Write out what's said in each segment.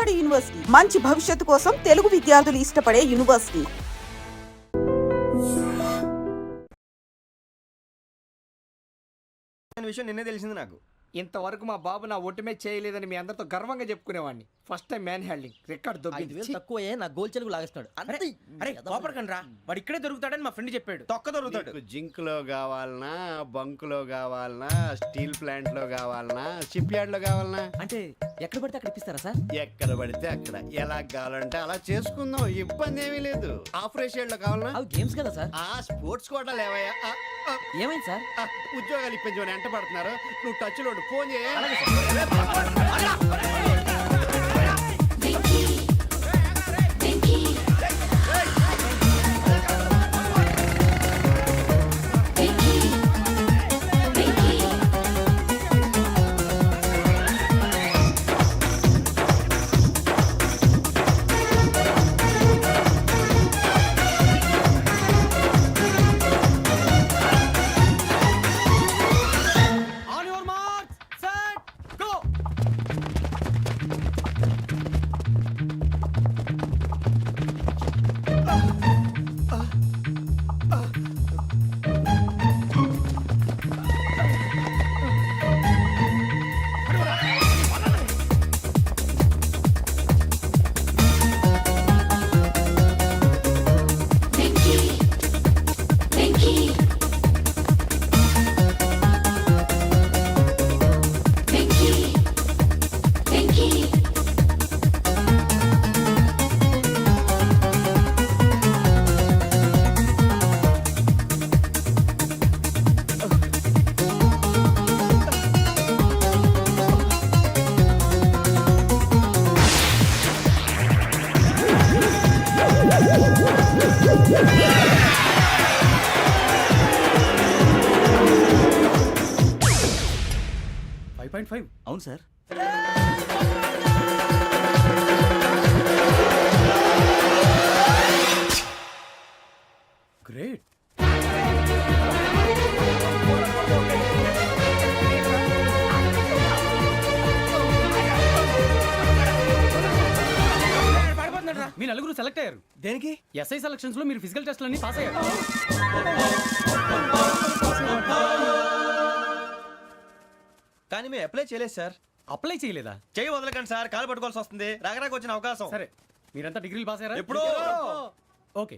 నాడు యూనివర్సిటీ మంచి భవిష్యత్తు కోసం తెలుగు విద్యార్థులు ఇష్టపడే యూనివర్సిటీ. విషయం నిన్నే తెలిసింది నాకు. ఇంతవరకు మా బాబు నా ఒట్టుమే చేయలేదని మీ అందరితో గర్వంగా చెప్పుకునేవాడిని. ఫస్ట్ టైం మ్యాన్ హ్యాండింగ్ రికార్డ్ దొబ్బింది. తక్కువ నా గోల్ చెలుగు లాగేస్తున్నాడు. అరే కోపడకండి రా, వాడు ఇక్కడే దొరుకుతాడని మా ఫ్రెండ్ చెప్పాడు. తొక్క దొరుకుతాడు. జింక్ లో కావాలనా, బంక్ లో కావాలనా, స్టీల్ ప్లాంట్ లో కావాలనా, షిప్ యార్డ్ లో కావాలనా, అంటే ఎక్కడ పడితే అక్కడ ఇప్పిస్తారా సార్? ఎక్కడ పడితే అక్కడ ఎలా కావాలంటే అలా చేసుకుందాం, ఇబ్బంది ఏమీ లేదు. ఆపరేషన్ లో కావాలనా? అవి గేమ్స్ కదా సార్. ఆ స్పోర్ట్స్ కోటా లేవయ్యా. ఏమైంది సార్? ఉద్యోగాలు ఇప్పించమని ఎంట పడుతున్నారు. నువ్వు టచ్ లో ఫోన్ చేయ. అవును సార్. గ్రేట్. మీ నలుగురు సెలెక్ట్ అయ్యారు. దేనికి? ఎస్ఐ సెలక్షన్స్ లో మీరు ఫిజికల్ టెస్ట్ అన్ని పాస్ అయ్యారు. కానీ మేము అప్లై చేయలేదు సార్. అప్లై చేయలేదా? చేయి వదలకండి సార్, కాలు పట్టుకోవాల్సి వస్తుంది. రాగరాకు వచ్చిన అవకాశం. సరే, మీరంతా డిగ్రీలు పాస్ అయ్యారా? ఎప్పుడో. ఓకే,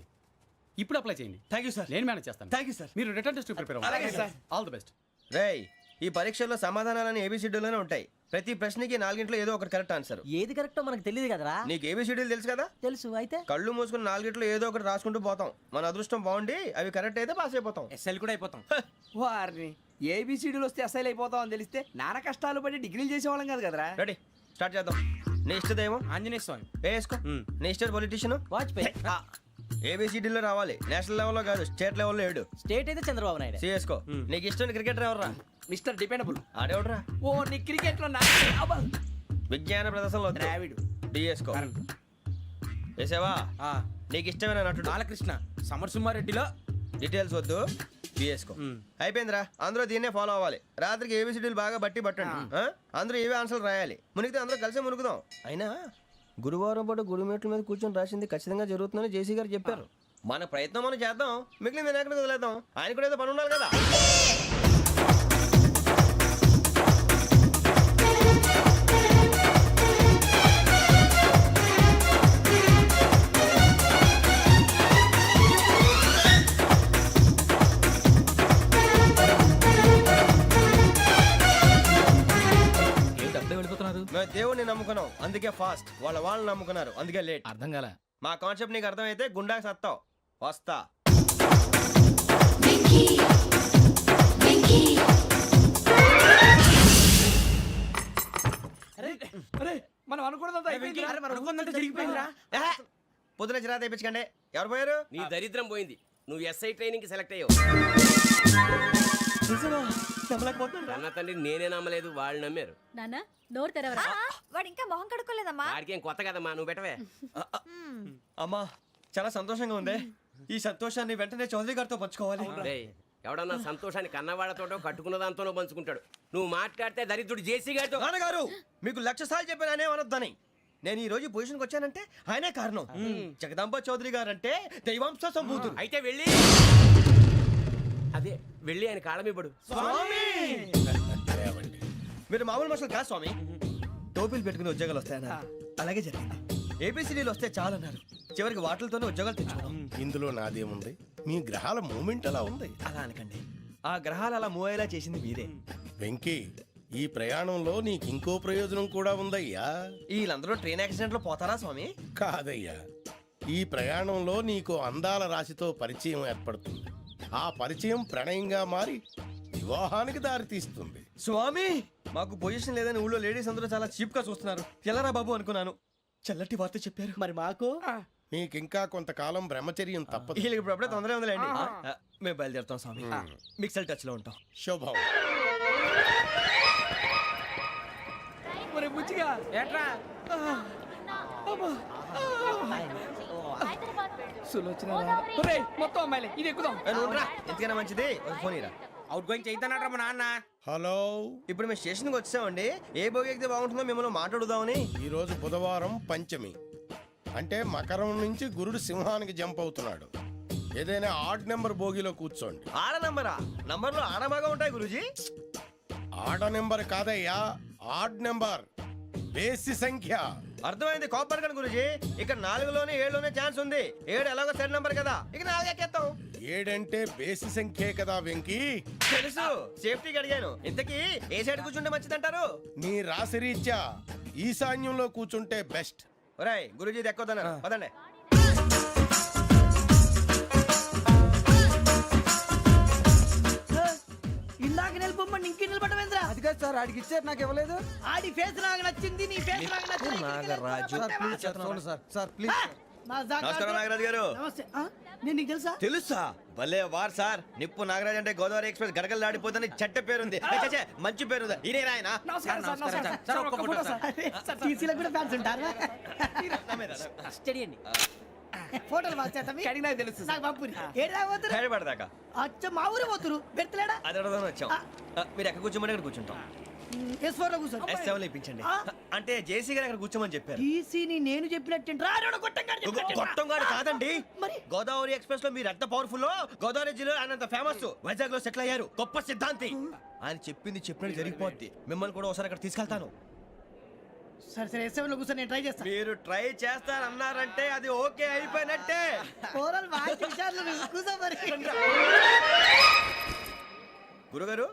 ఇప్పుడు అప్లై చేయండి. Thank you sir. నేను మేనేజ్ చేస్తాను. Thank you sir. మీరు రిటర్న్ టెస్ట్ ప్రిపేర్ అలాగే అవ్వండి. సార్. All the best. రేయ్, ఈ పరీక్షల్లో సమాధానాలని ఏబిసిడీలోనే ఉంటాయి. ప్రతి ప్రశ్నకి 4 ఏదో ఒకటి కరెక్ట్ ఆన్సర్. ఏది కరెక్టో మనకు తెలియదు కదరా. నీకు ఏబిసిడీలు తెలుసు కదా? తెలుసు. అయితే కళ్ళు మూసుకుని 4 ఏదో ఒకటి రాసుకుంటూ పోతాం. మన అదృష్టం బాగుండి అవి కరెక్ట్ అయితే పాస్ అయిపోతాం. ఎస్ఎల్ కూడా అయిపోతాం. వారిని ఏబిసిడీలు వస్తే ఎస్ఐలు అయిపోతాం అని తెలిస్తే నాన్న కష్టాలు పడి డిగ్రీలు చేసేవాళ్ళం కాదు కదరా. రెడీ, స్టార్ట్ చేద్దాం. నీ ఇష్టదేమో ఆంజనేయ స్వామి. వేసుకో. నీ ఇష్ట పొలిటీషియన్ వాజ్పేయి. ఏబిసిడీలో రావాలి. నేషనల్ లెవెల్లో కాదు, స్టేట్ లెవెల్లో 7. స్టేట్ అయితే చంద్రబాబు నాయుడు. సిఎస్కో. నీకు ఇష్టం క్రికెటర్ ఎవర్రా? Mister dependable. ఆడేవడరా? ఓ నీ క్రికెట్ లో విజ్ఞాన ప్రదర్శనలో ద్రావిడు. డిఎస్కో. వేసావా? నీకు ఇష్టమైన నటుడు? బాలకృష్ణ. సమర్ సుమారెడ్డిలో డీటెయిల్స్ వద్దు, బిఎస్కో. అయిపోయిందిరా. అందరూ దీన్నే ఫాలో అవ్వాలి. రాత్రికి ఏబిసిడీలు బాగా బట్టి పట్టండి. అందరూ ఏవే ఆన్సర్లు రాయాలి. మునిగితే అందరూ కలిసి మునుగుదాం. అయినా గురువారం పాటు గురుమేట్ల మీద కూర్చొని రాసింది ఖచ్చితంగా జరుగుతుందని జేసీ గారు చెప్పారు. మన ప్రయత్నం మనం చేద్దాం, మిగిలింది ఎక్కడ వదిలేద్దాం. ఆయన కూడా ఏదో పని ఉండాలి కదా. మేము దేవుడిని నమ్ముకున్నాం, అందుకే ఫాస్ట్. వాళ్ళు నమ్ముకున్నారు, అందుకే లేట్. అర్థం కాల. మా కాన్సెప్ట్ నీకు అర్థమైతే గుండాకి సత్తావు. వస్తా. మనం అనుకున్నదంతా జరిగిపోయిందిరా. పొద్దున చిరా తెప్పించకండి. ఎవరు పోయారు? నీ దరిద్రం పోయింది. నువ్వు ఎస్ఐ ట్రైనింగ్ కి సెలెక్ట్ అయ్యావు. అన్న తండ్రి నేనే నమ్మలేదు, వాళ్ళు నమ్మారు. నాన్న నోరు తెరవరా. వాడు ఇంకా మొహం కడుక్కోలేదమ్మా. వాడికి ఏం కొత్త కదమ్మా, నువ్వు పెట్టవే. అమ్మా చాలా సంతోషంగా ఉంది. ఈ సంతోషాన్ని వెంటనే చౌదరి గారితో పంచుకోవాలి. రేయ్, ఎవడన్నా సంతోషాన్ని కన్నవాళ్లతోటో కట్టుకున్న దాంతోనో పంచుకుంటాడు. నువ్వు మాట్లాడితే దరిద్రుడు జేసీ గారితో. నాన్నగారు మీకు 1,00,000 సార్లు చెప్పానే అనొద్దని. నేను ఈ రోజు పొజిషన్కి వచ్చానంటే ఆయనే కారణం. జగదాంబ చౌదరి గారు అంటే దైవాంశ సంభూతుడు. అయితే వెళ్ళి అదే వెళ్ళి ఆయన కాళ్ళమివ్వడు. మీరు మామూలు మనుషులు కాదు స్వామి. టోపీలు పెట్టుకుని ఉద్యోగాలు వస్తాయన్నారు, అలాగే జరిగింది. ఏబిసిడీలు వస్తే చాలన్నారు, చివరికి వాటిలతోనే ఉద్యోగాలు తెచ్చుకున్నాం. ఇందులో నాదేముంది? మీ గ్రహాల మూమెంట్ అలా ఉంది. అలా అనకండి, ఆ గ్రహాలు అలా మూవ్ అయ్యేలా చేసింది మీరే. వెంకీ, ఈ ప్రయాణంలో నీకు ఇంకో ప్రయోజనం కూడా ఉందయ్యా. వీళ్ళందరూ ట్రైన్ యాక్సిడెంట్ లో పోతారా స్వామి? కాదయ్యా, ఈ ప్రయాణంలో నీకు అందాల రాశితో పరిచయం ఏర్పడుతుంది. ఆ పరిచయం ప్రణయంగా మారి వివాహానికి దారితీస్తుంది. స్వామి, మాకు పొజిషన్ లేదని ఊళ్ళో లేడీస్ అందరూ చాలా చీప్ గా చూస్తున్నారు. ఎలారా బాబు అనుకున్నాను, చల్లటి వార్త చెప్పారు. మరి మాకు నీకింకా కొంతకాలం బ్రహ్మచర్యం తప్పదు. వీళ్ళకి ఇప్పుడు అప్పుడే తొందరగా ఉందిలేండి. మేము బయలుదేరుతాం స్వామి, మిక్సల్ టచ్ లో ఉంటాం. శుభం. ఒరే బుచ్చిగా ఏట్రా సులోచన ఒరే మొత్తం అమ్మాయిలే, ఇది ఎక్కుదాం. ఎందుకైనా మంచిది ఒక ఫోన్ ఇరా. అవుట్ గోయింగ్ చేద్దానట్రా మా నాన్న. హలో, ఇప్పుడు మేము స్టేషన్కి వచ్చామండి. ఏ బోగి ఎక్కితే బాగుంటుందో మిమ్మల్ని మాట్లాడుదామని. ఈరోజు బుధవారం పంచమి, అంటే మకరం నుంచి గురుడు సింహానికి జంప్ అవుతున్నాడు. ఏదైనా ఆడ్ నెంబర్ బోగిలో కూర్చోండి. ఆడ నంబరా? నంబర్లో ఆడ బాగా ఉంటాయి గురూజీ. ఆడ నెంబర్ కాదయ్యా, ఆడ్ నెంబర్, బేసి సంఖ్య. అర్థమైంది, కాపర్ కానీ గురూజీ. ఇక్కడ 4లోనే 7లోనే ఛాన్స్ ఉంది. 7 ఎలాగో సెడ్ నంబర్ కదా, ఇక 4 ఎక్కేస్తాం. 7 అంటే బేసి సంఖ్యే కదా వెంకీ. తెలుసు, సేఫ్టీకి అడిగాను. ఇంతకీ ఏ సైడ్ కూర్చుంటే మంచిదంటారు? నీ రాశి రీత్యా ఈశాన్యంలో కూర్చుంటే బెస్ట్. ఒరాయ్ గురూజీ దెక్కొద్దన్నారు, పదండి. ఇందాక నిలబొమ్మని ఇంకే నిలబడమేంద్రా? అది కాదు సార్, ఆడికి ఇచ్చారు నాకు ఇవ్వలేదు. ఆడి ఫేస్ నాకు నచ్చింది, నీ ఫేస్ నాకు నచ్చింది. నాగరాజు. Sir please. నమస్కారం నాగరాజు గారు. నమస్తే. నేను నీకు తెలుసా? తెలుసా? భలే వార్ సార్. నిప్పు నాగరాజ్ అంటే గోదావరి ఎక్స్ప్రెస్ గడగలు దాడిపోతుంది చెట్ట పేరుంది. ఛే, మంచి పేరుంది. ఇదే ఆయన. నమస్కారం సార్, నమస్కారం సార్. ఒక్క ఫోటో సార్. టీసీలో కూడా ఫ్యాన్స్ ఉంటారా? స్టడీ అండి. ఫోటోలు మార్చేస్తాం. కడిగి నాకు తెలుసు సార్. నాకు పంపుని ఏడా పోతురు? హైదరాబాద్ అచ్చ మా ఊరు పోతురు. పెడతలేడా? అది అడగదామని వచ్చాం. మీరు ఎక్కడ కూర్చోమని అక్కడ కూర్చుంటాం. S4 లో కూర్చో. S7 ఇప్పించండి. అంటే జేసీ గారు అక్కడ కూర్చోమని చెప్పారు. టీసీని నేను చెప్పినట్టు గొట్టం గారు కాదండి, మరి? గోదావరి ఎక్స్ప్రెస్ లో మీరు ఎంత పవర్ఫుల్. గోదావరి జిల్లా ఆయన ఫేమస్. వైజాగ్ లో సెటిల్ అయ్యారు, గొప్ప సిద్ధాంతి. ఆయన చెప్పింది చెప్పినట్టు జరిగిపోద్ది. మిమ్మల్ని కూడా ఒకసారి అక్కడ తీసుకెళ్తాను. సరే సరే S7 లో కూర్చో, నేను ట్రై చేస్తాను. మీరు ట్రై చేస్తారన్నారంటే అది ఓకే అయిపోయినట్టే. ఓవరాల్ బాగా చూశారు. కూర్చో మరి. గురుగారు,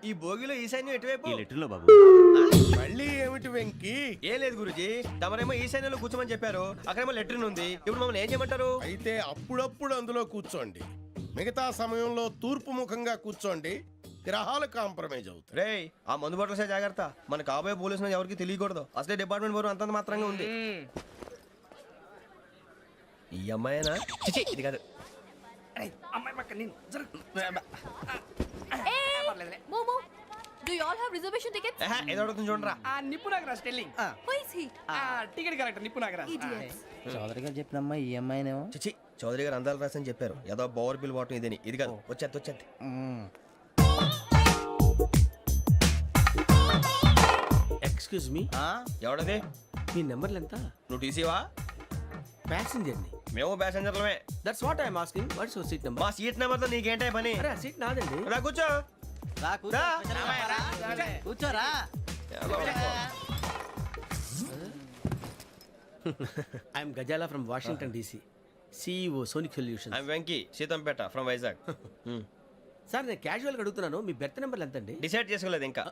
ఈ భోగిలో ఈశాన్యం ఎటువైపు? మళ్ళీ ఏమిటి వెంకీ? ఏం లేదు గురుజీ, తమరేమో ఈశాన్యంలో కూర్చోమని చెప్పారు. అక్కడేమో లెట్రిన్ ఉంది. ఇప్పుడు మమ్మల్ని ఏం చేయమంటారు? అయితే అప్పుడప్పుడు అందులో కూర్చోండి. మిగతా సమయంలో తూర్పు ముఖంగా కూర్చోండి. గ్రహాలు కాంప్రమైజ్ అవుతాయి. రేయ్, ఆ మందు బట్టలసే జాగ్రత్త. మన కాబోయే పోలీసులు ఎవరికి తెలియకూడదు. అసలే డిపార్ట్మెంట్ బోరు అంతంత మాత్రంగా ఉంది. ఈ అమ్మాయినా? చిచి, ఇది కాదు. అమ్మాయి పక్క నేను Momo, do you all have reservation tickets? ఏదో అడుగుతుంది చూడరా. ఆ నిప్పు Nagaraj telling. Who is he? Ticket collector నిప్పు నాగరాజ్. Idiots. చౌదరి గారు చెప్పినమ్మా ఈ అమ్మాయినేమో. చిచి, చౌదరి గారు అందాలు రాసని చెప్పారు. ఏదో బోర్ బిల్ వాటం ఇదని. ఇది కాదు, వచ్చేది. Excuse me, ఎవడది? మీ నెంబర్లు ఎంత? నువ్వు టీసీవా? ప్యాసింజర్ ని. మేము ప్యాసెంజర్లమే. That's what I'm asking. What's your seat number? మా సీట్ నెంబర్తో నీకేంటే పని? అరే ఆ సీట్ నాదండి. రా కూర్చో. రా. కూర్చోరా. I'm Gazala from Washington DC, CEO Sonic solution. I'm Venky, Seethampeta from Vizag. Sir నేను క్యాజువల్గా అడుగుతున్నాను, మీ బెర్త్ నెంబర్లు ఎంత అండి? డిసైడ్ చేసుకోలేదు ఇంకా.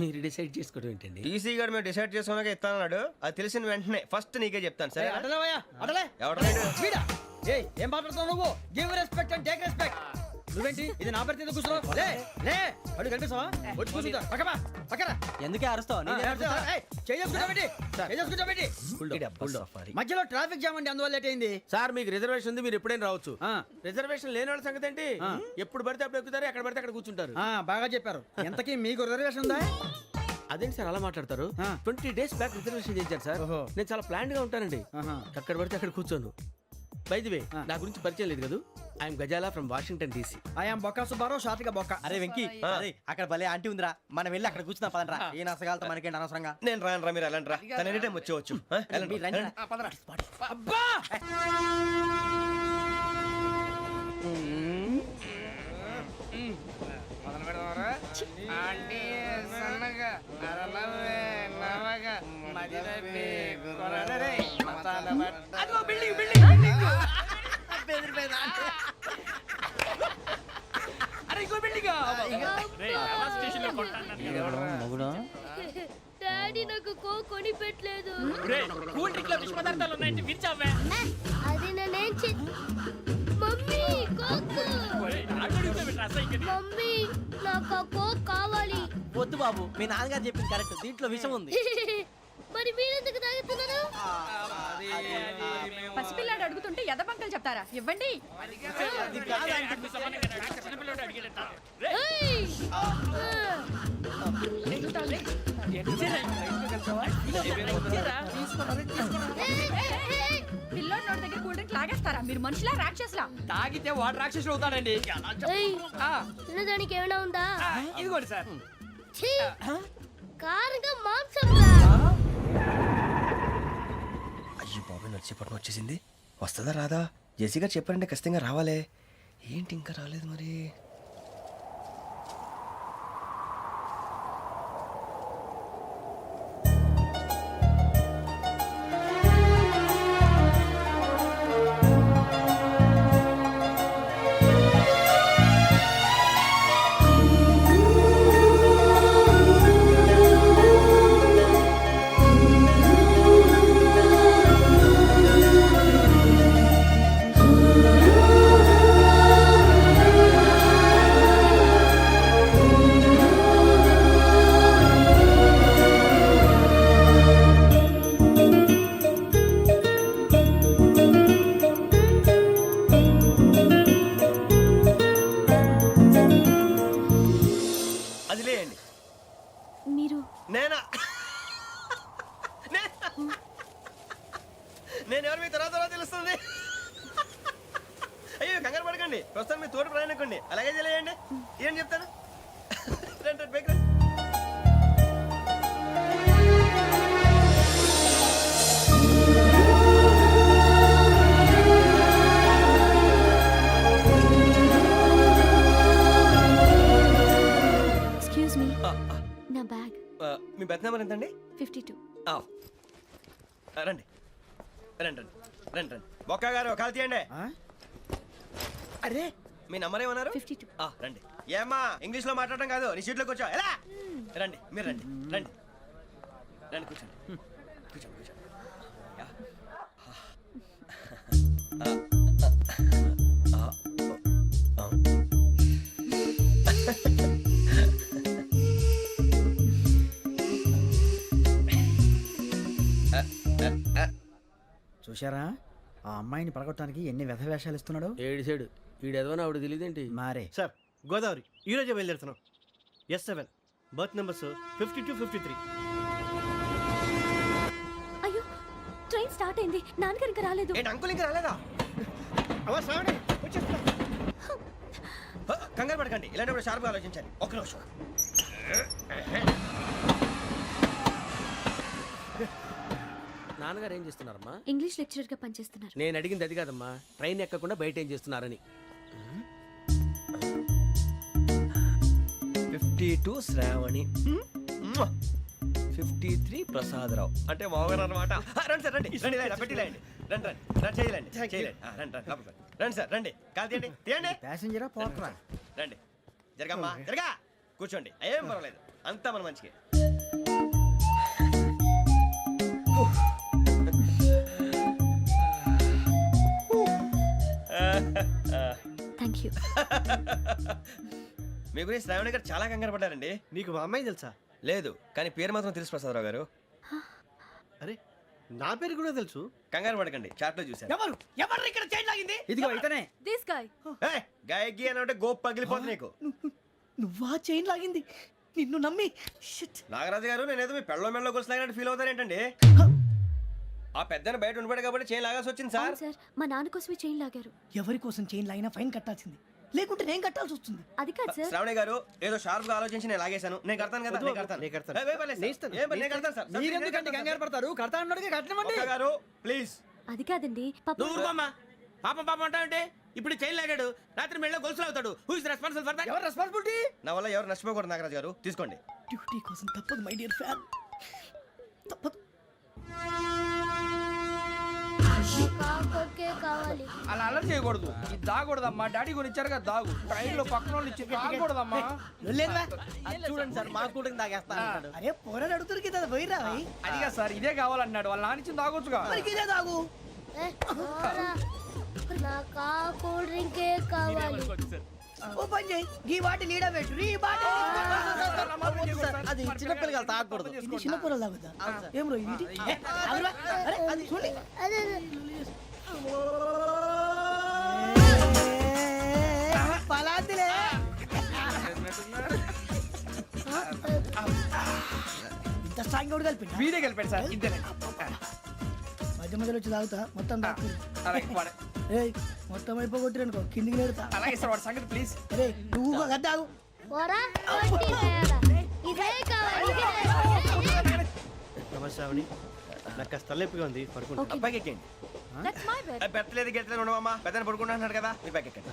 మీరు డిసైడ్ చేసుకోవడం ఏంటండి? టీసీ గారు మేము డిసైడ్ చేసుకున్నాక ఇస్తానన్నాడు. అది తెలిసిన వెంటనే ఫస్ట్ నీకే చెప్తాను. సరే? అడలే ఎవడ ఏం మాట్లాడుతున్నావు నువ్వు? Give respect and take respect. నువ్వేంటి ఇది నా పరిస్థితి కూర్చున్నావు? లే లే, అడుగు కనిపిస్తావా? వచ్చి కూర్చుంటా. పక్కన ఎందుకే అరుస్తావు? మధ్యలో ట్రాఫిక్ జామ్ అండి, అందువల్ల లేట్ అయింది. సార్ మీకు రిజర్వేషన్ ఉంది, మీరు ఎప్పుడైనా రావచ్చు. రిజర్వేషన్ లేని వాళ్ళ సంగతి ఏంటి? ఎప్పుడు పడితే అప్పుడు ఎక్కుతారు, ఎక్కడ పడితే అక్కడ కూర్చుంటారు. బాగా చెప్పారు. ఎంతకీ మీకు రిజర్వేషన్ ఉందా? అదేంటి సార్ అలా మాట్లాడతారు? 20 days బ్యాక్ రిజర్వేషన్ చేశారు సార్. నేను చాలా ప్లాన్డ్ గా ఉంటానండి. అక్కడ పడితే అక్కడ కూర్చోను. బై ది వే నా గురించి పరిచయం లేదు కదా, I'm Gazala from Washington DC. I'm Bokka Subbarao షాతిక బొక్క. అరే వెంకీ అరే అక్కడ భలే ఆంటీ ఉందిరా, మనం వెళ్ళి అక్కడ కూర్చున్నా పదనరా. ఏ నసగాలతో మనకేంటి అనవసరంగా. నేను రాను రా, మీరు వెళ్ళండి రా. తన ఎనీ టైం వచ్చేవచ్చు. వెళ్ళండి, మీరు రండి. వెళ్ళండి. అబ్బా అదిగో బిల్డింగ్ బిల్డింగ్ బిల్డింగ్. అరే ఇంకో బిల్డింగ్. మొగుడు డాడీ నాకు కోక్ కొని పెట్టలేదు. కూల్ డ్రింక్ లో విష పదార్థాలు ఉన్నాయంటే విరిచావే. అది నేనేం మమ్మీ కోక్. మమ్మీ నాకు ఆ కోక్ కావాలి. వద్దు బాబు, మీ నాన్నగారు చెప్పింది కరెక్ట్, దీంట్లో విషయం ఉంది. మరి మీరెందుకు తాగుతున్నారు? పసిపిల్లాడు అడుగుతుంటే ఎదబంకలు చెప్తారా? ఇవ్వండి. ఏయ్! పిల్లోడి నోటి దగ్గర కూల్ డ్రింక్ లాగేస్తారా? మీరు మనుషులా రాక్షసులా? తాగితే వాడు రాక్షసుడు అవుతాడండి. ఏయ్! ఆ, తినడానికి ఏమైనా ఉందా? ఆ, ఇదిగోండి సార్. ఛీ! కారంగా మాంసం రా. అయ్యో బాబాయ్, నడిచేపట్నం వచ్చేసింది. వస్తుందా రాదా? జెసీ గారు చెప్పారంటే ఖచ్చితంగా రావాలే. ఏంటి ఇంకా రాలేదు మరి? అది లేయండి. మీరు నేనా? నేను ఎవరు మీ తర్వాత తెలుస్తుంది. అయ్యో కంగారు పడకండి, ప్రస్తుతం మీ తోటి ప్రయాణకండి. అలాగే తెలియండి. ఏం చెప్తాను. రండి రండి, బైక్ రండి. ఎక్స్క్యూజ్ మీ, నా బ్యాగ్. మీ బెత్ నెంబర్ ఎంతండి? 52. రండి రండి రండి రండి రండి. బొక్క గారు కాల్ తీయండి. అరే మీ నంబర్ ఏమన్నారు? 52. రండి. ఏమ్మా ఇంగ్లీష్ లో మాట్లాడడం కాదు, నీ సీట్లో కూర్చో. ఎలా రండి, మీరు రండి రండి రండి, కూర్చోండి కూర్చోండి కూర్చోండి. యా. చూశారా ఆ అమ్మాయిని పడగొట్టడానికి ఎన్ని వ్యధ వేషాలు ఇస్తున్నాడు. ఏడు సైడు ఈడు ఎదవని ఆవిడ తెలియదేంటి. మారే సార్ గోదావరి ఈరోజే బయలుదేరుతున్నాం. S7 berth numbers 52, 53. అయ్యో ట్రైన్ స్టార్ట్ అయింది. నాన్నగారు ఇంకా రాలేదు. ఏంటి అంకుల్ ఇంకా రాలేదా? కంగారు పడకండి, ఇలాంటప్పుడు షార్ప్గా ఆలోచించాలి. ఒక్క నిమిషం. నాన్నగారు ఏం చేస్తున్నారమ్మా? ఇంగ్లీష్ లెక్చరర్ గా పనిచేస్తున్నారు. నేను అడిగింది అది కాదమ్మా, ట్రైన్ ఎక్కకుండా బయట ఏం చేస్తున్నారని. 52 శ్రావణి, 53 ప్రసాదరావు అంటే మామగారు అనమాట. రండి సార్ రండి రండి, ఇలా పెట్టి లేండి. రండి రండి రండి, చేయలేండి చేయలేండి. రండి రండి లోపలికి రండి. రండి సార్ రండి, కాలు తీయండి తీయండి. ప్యాసింజరా పోట్రా. రండి, జరగమ్మా జరగా, కూర్చోండి. ఏం పర్వాలేదు, అంతా మన మంచిగా. Thank you. మీ గురించి శ్రావణి గారు చాలా కంగారు పడ్డారండి. నీకు మా అమ్మాయి తెలుసా? లేదు, కానీ పేరు మాత్రం తెలుసు ప్రసాదరావు గారు. అరే నా పేరు కూడా తెలుసు. కంగారు పడకండి, చాట్ లో చూశాను. ఎవరు ఎవరు ఇక్కడ చైన్ లాగింది? ఇదిగో ఇతనే. This guy. గాయకి అని అంటే గోప్ పగిలిపోతుంది నీకు. నువ్వా చైన్ లాగింది? నిన్ను నమ్మి. నాగరాజు గారు, నేనేదో మీ పెళ్ళ మెళ్ళలో కూర్చున్నానంటే ఫీల్ అవుతారేంటండి? ఆ పెద్దని బయట ఉండిపోయాడు కాబట్టి చైన్ లాగాల్సి వచ్చింది సార్. సార్ మా నాన్న కోసమే చైన్ లాగారు. ఎవరి కోసం చైన్ లాగినా ఫైన్ కట్టాల్సింది, లేకుంటే నేను కట్టాల్సి వస్తుంది. అది కాదు సార్. శ్రావణి గారు ఏదో షార్ప్ గా ఆలోచించి నేను లాగేశాను. నేను కడతాను కదా, నేను కడతాను. నేను కడతాను. ఏ, ఏ, పర్లేదు సార్. ఏ, నేను కడతాను సార్. మీరెందుకంటే కంగారు పడతారు? కడతా అన్నాడుగా కట్టమండి. ఒక్క గారు ప్లీజ్. అది కాదండి పాప. నువ్వు ఊరుకోమ్మా. పాపం పాపం అంటావంటే ఇప్పుడు చైన్ లాగాడు, రాత్రి మెళ్ళలో గొలుసులు అవుతాడు. Who is responsible for that? ఎవరు రెస్పాన్సిబిలిటీ? నా వల్ల ఎవరు నష్టపోకూడదు నాగరాజు గారు, తీసుకోండి. డ్యూటీ కోసం తప్పదు మై డియర్ ఫ్యాన్, తప్పదు. అలా అలర్ట్ చేయకూడదు. ఇది దాగకూడదమ్మా. డాడీ కొని ఇచ్చారు కదా దాగు. ట్రైన్ లో పక్కన వాళ్ళు ఇచ్చి దాగకూడదమ్మా. చూడండి సార్, మా కూడా తాగేస్తా అన్నాడు. అరే పోరాడు అడుగుతారు కదా, పోయిరా అదిగా సార్, ఇదే కావాలన్నాడు. వాళ్ళ నాన్న ఇచ్చింది తాగొచ్చుగా. ఇదే తాగు. కూల్ డ్రింకే కావాలి. ఓ పని చేయి, ఈ బాటిల్ లీడ పెట్టు. ఈ బాటిల్ అది చిన్నపిల్లలు తాగకూడదు. ఇది చిన్న పొరలు తాగుతా. ఏం రో ఇది? అరే అది చూడండి. పలాతిలే. ఇంత స్ట్రాంగ్ కూడా కలిపి వీడే గెలిపాడు సార్. ఇద్దరే. మధ్య మధ్యలో వచ్చి తాగుతా మొత్తం తాగు. అలాగే వాడు. ఏయ్ మొత్తం అయిపోగొట్టిరు అనుకో, కిందికి నేడుతా. అలాగే సార్, వాడు సంగతి ప్లీజ్. అరే నువ్వు కదా తాగు. నమస్తే శ్రావణి, నాకు కాస్త తలెప్పిగా ఉంది, పడుకుంటా. బ్యాగ్ ఎక్కండి. That's my bed. పెట్టలేదు గెట్టలేదు ఉండవమ్మా. పెద్దని పడుకుంటున్నాడు కదా, మీరు బ్యాగ్ ఎక్కండి.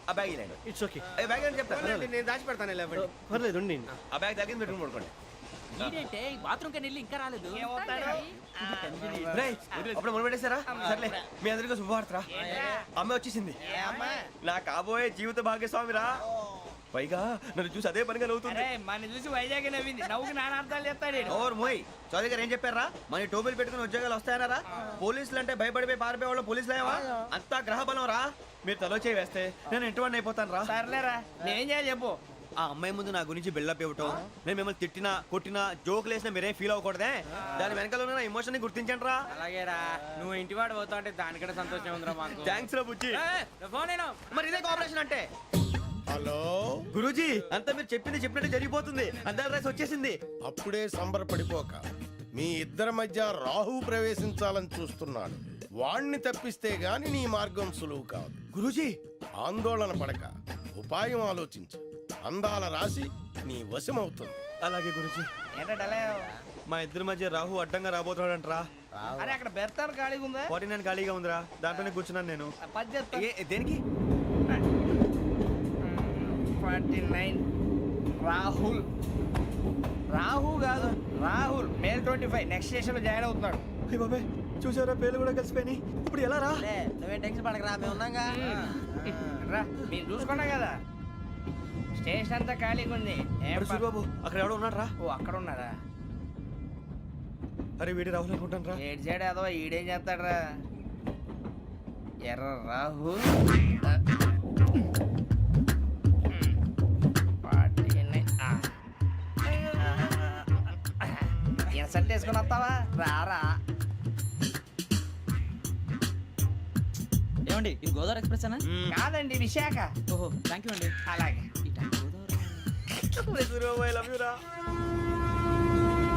ఆ బ్యాగ్ ఇలాండి. ఇట్స్ ఓకే, బ్యాగ్ అని చెప్తాను. నేను దాచి పెడతాను లేవండి. పర్లేదు ఉండి. ఆ బ్యాగ్ తగ్గింది పెట్టుకుని పడుకోండి. బాత్రూమ్ కని ఇంకా రాలేదు. రేయ్, అప్పుడు మొదలు పెట్టేశారా? సర్లే, మీ అందరికీ శుభవార్తరా. అమ్మ వచ్చేసింది. నా కాబోయే జీవిత భాగ్యస్వామిరా. పైగా నన్ను చూసి అదే పనిగా నవ్వుతుంది. మన చూసి వైజాగ్ నవ్వింది. నవ్వుకి నాన్న అర్థాలు చెప్తాడు. ఓర్ మోయ్, చౌదరి గారు ఏం చెప్పారా? మన టోబీలు పెట్టుకుని ఉద్యోగాలు వస్తాయనరా? పోలీసులు అంటే భయపడిపోయి పారిపోయే వాళ్ళు పోలీసులు ఏవా? అంతా గ్రహ బలం రా. మీరు తలో చేయి వేస్తే నేను ఇంటివాడిని అయిపోతాను రా. సర్లేరా, నేనేం చేయాలి చెప్పు. ఆ అమ్మాయి ముందు నా గురించి బిల్డప్ ఇవ్వటం, నేను మిమ్మల్ని తిట్టినా కొట్టినా జోకులు వేసినా మీరేం ఫీల్ అవ్వకూడదే. దాని వెనకాల ఉన్న ఎమోషన్ ని గుర్తించండి రా. అలాగేరా, నువ్వు ఇంటి వాడు పోతా అంటే దానికంటే సంతోషం ఉందిరా మాకు. థ్యాంక్స్ రా బుజ్జి. ఫోన్ అయినా మరి ఇదే కోఆపరేషన్ అంటే. హలో గురూజీ, అంతా మీరు చెప్పింది చెప్పినట్టు జరిగిపోతుంది. అందాల రైస్ వచ్చేసింది. అప్పుడే సంబరపడిపోక, మీ ఇద్దరి మధ్య రాహు ప్రవేశించాలని చూస్తున్నాడు. వాణ్ణి తప్పిస్తే గాని నీ మార్గం సులువు కాదు. గురూజీ, ఆందోళన పడక, ఉపాయం ఆలోచించు. అందాల రాశి నీ వశమవుతుంది. అలాగే గురూజీ. ఏంటంటే మా ఇద్దరి మధ్య రాహు అడ్డంగా రాబోతున్నాడంట్రా. అరే అక్కడ బెర్తాను ఖాళీగా ఉందా? 49 ఖాళీగా ఉందిరా, దాంట్లోనే కూర్చున్నాను నేను. పది చెప్తా. దేనికి? 49 రాహుల్. రాహు కాదు, రాహుల్. మే 25 నెక్స్ట్ స్టేషన్ లో జాయిన్ అవుతున్నాడు. అయ్య బాబాయ్, చూసారా పేర్లు కూడా కలిసిపోయినాయి. ఇప్పుడు ఎలా రా? నువ్వేం టెన్షన్ పడకరా, మేము ఉన్నాగా. రా, మీరు చూసుకున్నా కదా. స్టేషన్ అంతా ఖాళీగా ఉంది. ఏం అరే సూరిబాబు, అక్కడ ఎవడో ఉన్నాడు రా. ఓ అక్కడ ఉన్నారా? అరే వీడి రాహుల్ అనుకుంటాను రా. ఏడు సైడ్ ఏదో ఈడేం చేస్తాడరా? ఎర్ర రాహు. సెట్ వేసుకుని వస్తావా? రారా. ఏమండి ఇది గోదావరి ఎక్స్ప్రెస్ అనా? కాదండి, విశాఖ. ఓహో థ్యాంక్ యూ అండి. అలాగే. సూరిబాబు, ఐ లవ్ యూ రా.